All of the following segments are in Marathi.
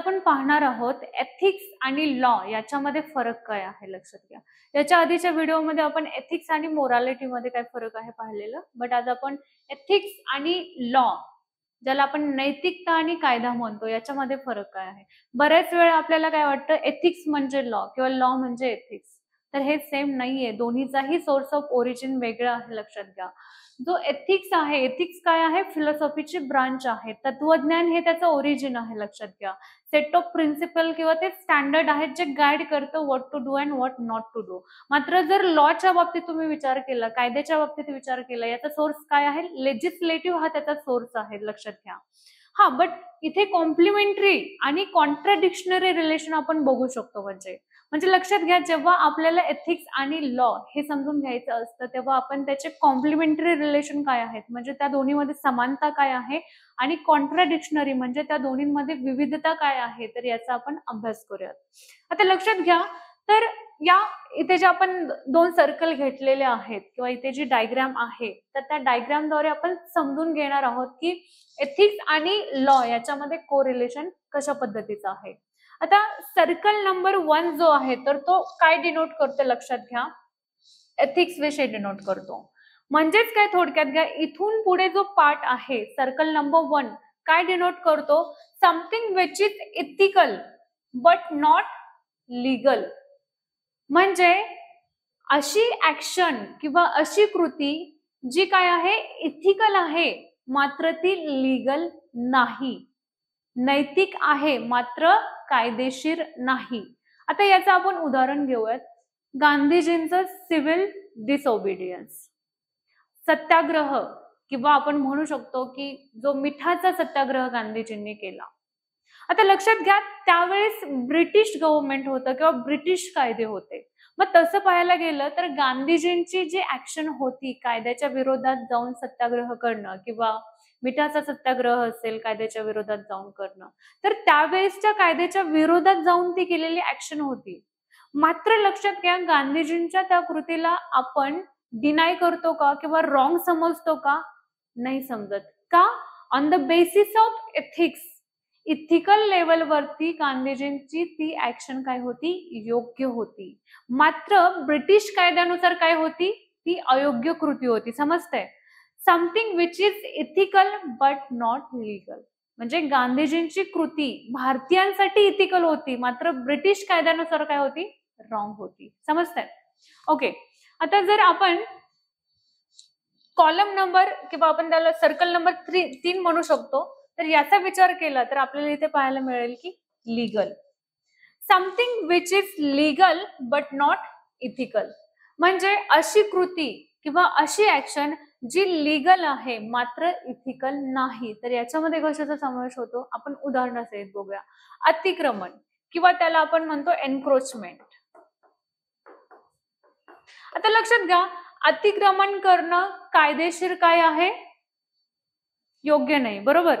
आपण पाहणार आहोत एथिक्स आणि लॉ याच्यामध्ये फरक काय आहे लक्षात घ्या. याच्या आधीच्या व्हिडिओमध्ये आपण एथिक्स आणि मोरालिटी मध्ये काय फरक आहे पाहिलेलं, बट आज आपण एथिक्स आणि लॉ, ज्याला आपण नैतिकता आणि कायदा म्हणतो, याच्यामध्ये फरक काय आहे. बऱ्याच वेळा आपल्याला काय वाटतं एथिक्स म्हणजे लॉ किंवा लॉ म्हणजे एथिक्स, तर हे सेम नाहीये. दोन्हीचाही सोर्स ऑफ ओरिजिन वेगळा आहे लक्षात घ्या. जो एथिक्स आहे, एथिक्स काय आहे, फिलॉसॉफीची ब्रांच आहे. तत्वज्ञान हे त्याचं ओरिजिन आहे लक्षात घ्या. सेट ऑफ प्रिन्सिपल किंवा ते स्टँडर्ड आहेत जे गाईड करतं what to do and what not to do. मात्र जर लॉच्या बाबतीत तुम्ही विचार केला, कायद्याच्या बाबतीत विचार केला, याचा सोर्स काय आहे, लेजिस्लेटिव्ह हा त्याचा सोर्स आहे लक्षात घ्या. हा, बट इथे कॉम्प्लिमेंटरी आणि कॉन्ट्राडिक्शनरी रिलेशन आपण बघू शकतो. म्हणजे लक्षात घ्या, जेव्हा आपल्याला एथिक्स आणि लॉ हे समजून घ्यायचं असतं तेव्हा आपण त्याचे कॉम्प्लिमेंटरी रिलेशन काय आहेत, म्हणजे त्या दोन्हीमध्ये समानता काय आहे, आणि कॉन्ट्राडिक्शनरी म्हणजे त्या दोन्हीमध्ये विविधता काय आहे, तर याचा आपण अभ्यास करूयात. आता लक्षात घ्या, तर या इथे जे आपण दोन सर्कल घेतलेले आहेत किंवा इथे जी डायग्राम आहे, तर त्या डायग्रामद्वारे आपण समजून घेणार आहोत की एथिक्स आणि लॉ याच्यामध्ये कोरिलेशन कशा पद्धतीचं आहे. आता सर्कल नंबर 1 जो आहे तर तो काय डिनोट करतो लक्षात घ्या, एथिक्स विषय डिनोट करतो. म्हणजेच काय, थोडक्यात घ्या, इथून पुढे जो पार्ट आहे सर्कल नंबर 1 काय डिनोट करतो, something which is ethical but not legal. म्हणजे अशी ऍक्शन किंवा अशी कृती जी काय आहे इथिकल आहे मात्र ती लीगल नाही, नैतिक आहे मात्र कायदेशीर नाही. आता याचं आपण उदाहरण घेऊयात. गांधीजींचं सिव्हिल डिसओबिडियन्स, सत्याग्रह, किंवा आपण म्हणू शकतो की जो मिठाचा सत्याग्रह गांधीजींनी केला. आता लक्षात घ्या, त्यावेळेस ब्रिटिश गव्हर्नमेंट होतं किंवा ब्रिटिश कायदे होते. मग तसं पाहायला गेलं तर गांधीजींची जी ऍक्शन होती कायद्याच्या विरोधात जाऊन सत्याग्रह करणं किंवा मिठाचा सत्याग्रह असेल कायद्याच्या विरोधात जाऊन करणं, तर त्यावेळेसच्या कायद्याच्या विरोधात जाऊन ती केलेली ऍक्शन होती. मात्र लक्षात घ्या, गांधीजींच्या त्या कृतीला आपण डिनाय करतो का किंवा रॉंग समजतो का, नाही समजत. का? On the basis of ethics, ethical लेवलवरती गांधीजींची ती ऍक्शन काय होती, योग्य होती. मात्र ब्रिटिश कायद्यानुसार काय होती, ती अयोग्य कृती होती. समजतंय? Something which is ethical but not legal. म्हणजे गांधीजींची कृती भारतीयांसाठी इथिकल होती मात्र ब्रिटिश कायद्यानुसार काय होती, रॉंग होती. समजतंय? ओके. आता जर आपण कॉलम नंबर किंवा आपण त्याला सर्कल नंबर 3 म्हणू शकतो, तर याचा विचार केला तर आपल्याला इथे पाहायला मिळेल की legal, something which is legal but not ethical. म्हणजे अशी कृती किंवा अशी ऍक्शन जी लीगल आहे मात्र इथिकल नाही. तर याच्यामध्ये कशाचा समावेश होतो, आपण उदाहरणासहित बघूया. अतिक्रमण किंवा त्याला आपण म्हणतो एन्क्रोचमेंट. आता लक्षात घ्या, अतिक्रमण करणं कायदेशीर काय आहे, योग्य नाही, बरोबर.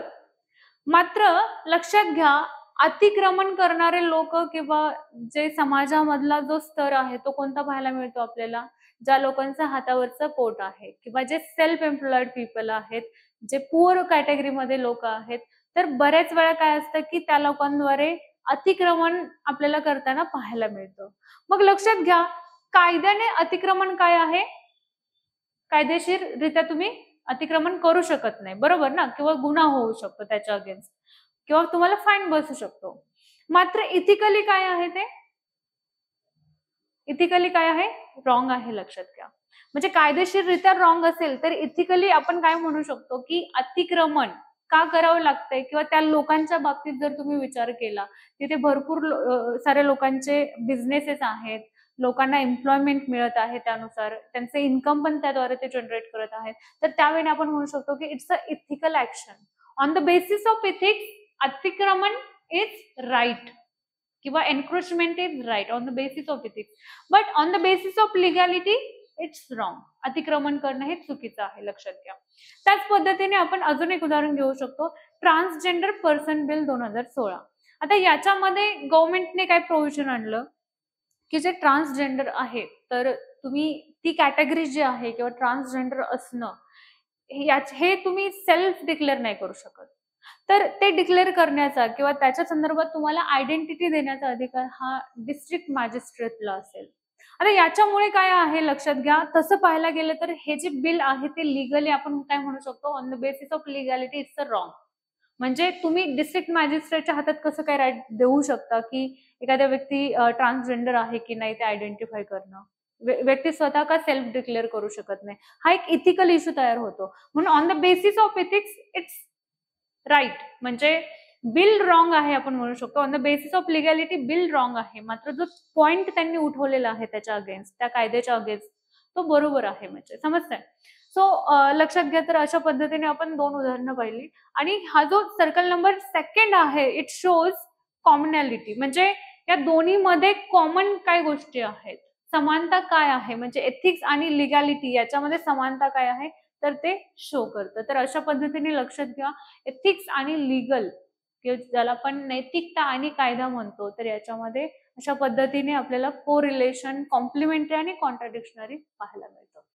मात्र लक्षात घ्या, अतिक्रमण करणारे लोक किंवा जे समाजामधला जो स्तर आहे तो कोणता पाहायला मिळतो आपल्याला, ज्या लोकांचा हातावरचं पोट आहे किंवा जे सेल्फ एम्प्लॉयड पीपल आहेत, जे पुअर कॅटेगरीमध्ये लोक आहेत, तर बऱ्याच वेळा काय असतं की त्या लोकांद्वारे अतिक्रमण आपल्याला करताना पाहायला मिळतं. मग लक्षात घ्या, कायद्याने अतिक्रमण काय आहे, कायदेशीररित्या तुम्ही अतिक्रमण करू शकत नाही, बरोबर ना, किंवा गुन्हा होऊ शकतो त्याच्या अगेन्स्ट किंवा तुम्हाला फाईन बसू शकतो. मात्र इथिकली काय आहे, ते इथिकली काय आहे, रॉंग आहे. लक्षात घ्या, म्हणजे कायदेशीररित्या रॉंग असेल तर इथिकली आपण काय म्हणू शकतो की अतिक्रमण का करावं लागतंय, किंवा त्या लोकांच्या बाबतीत जर तुम्ही विचार केला तिथे भरपूर साऱ्या लोकांचे बिझनेसेस आहेत, लोकांना एम्प्लॉयमेंट मिळत आहे, त्यानुसार त्यांचे इन्कम पण त्याद्वारे ते जनरेट करत आहेत, तर त्यावेळी आपण म्हणू शकतो की it's a ethical action. On the basis of ethics अतिक्रमण इज राईट किंवा encroachment is right on the basis of ethics, but on the basis of legality it's wrong. अतिक्रमण करणं हे चुकीचं आहे, लक्षात घ्या. त्याच पद्धतीने आपण अजून एक उदाहरण घेऊ शकतो, ट्रान्सजेंडर पर्सन बिल 2016. आता याच्यामध्ये गव्हर्नमेंटने काय प्रोव्हिजन आणलं की जे ट्रान्सजेंडर आहे तर तुम्ही ती कॅटेगरी जी आहे किंवा ट्रान्सजेंडर असणं हे तुम्ही सेल्फ डिक्लेअर नाही करू शकत. तर ते डिक्लेअर करण्याचा किंवा त्याच्या संदर्भात तुम्हाला आयडेंटिटी देण्याचा अधिकार हा डिस्ट्रिक्ट मॅजिस्ट्रेटला असेल. आता याच्यामुळे काय आहे लक्षात घ्या, तसं पाहायला गेलं तर हे जे बिल आहे ते लिगली आपण काय म्हणू शकतो, on the basis of legality it's a wrong. म्हणजे तुम्ही डिस्ट्रिक्ट मॅजिस्ट्रेटच्या हातात कसं काय राईट देऊ शकता की एखाद्या व्यक्ती ट्रान्सजेंडर आहे की नाही ते आयडेंटिफाय करणं. व्यक्ती स्वतः का सेल्फ डिक्लेअर करू शकत नाही, हा एक इथिकल इश्यू तयार होतो. म्हणून on the basis of ethics it's right, म्हणजे बिल रॉंग आहे आपण म्हणू शकतो. On the basis of legality बिल रॉंग आहे, मात्र जो पॉइंट त्यांनी उठवलेला आहे त्याच्या अगेन्स्ट, त्या कायद्याच्या अगेन्स्ट, तो बरोबर आहे. म्हणजे समजतंय. सो लक्षात घ्या, तर अशा पद्धतीने आपण 2 उदाहरणं पाहिली. आणि हा जो सर्कल नंबर 2 आहे, इट शोज कॉमनॅलिटी, म्हणजे या दोन्हीमध्ये कॉमन काय गोष्टी आहेत, समानता काय आहे, म्हणजे एथिक्स आणि लिगॅलिटी याच्यामध्ये समानता काय आहे, तर ते शो करतं. तर अशा पद्धतीने लक्षात घ्या, एथिक्स आणि लीगल ज्याला आपण नैतिकता आणि कायदा म्हणतो, तर याच्यामध्ये अशा पद्धतीने आपल्याला कोरिलेशन, कॉम्प्लिमेंटरी आणि कॉन्ट्राडिक्शनरी पाहायला मिळतं.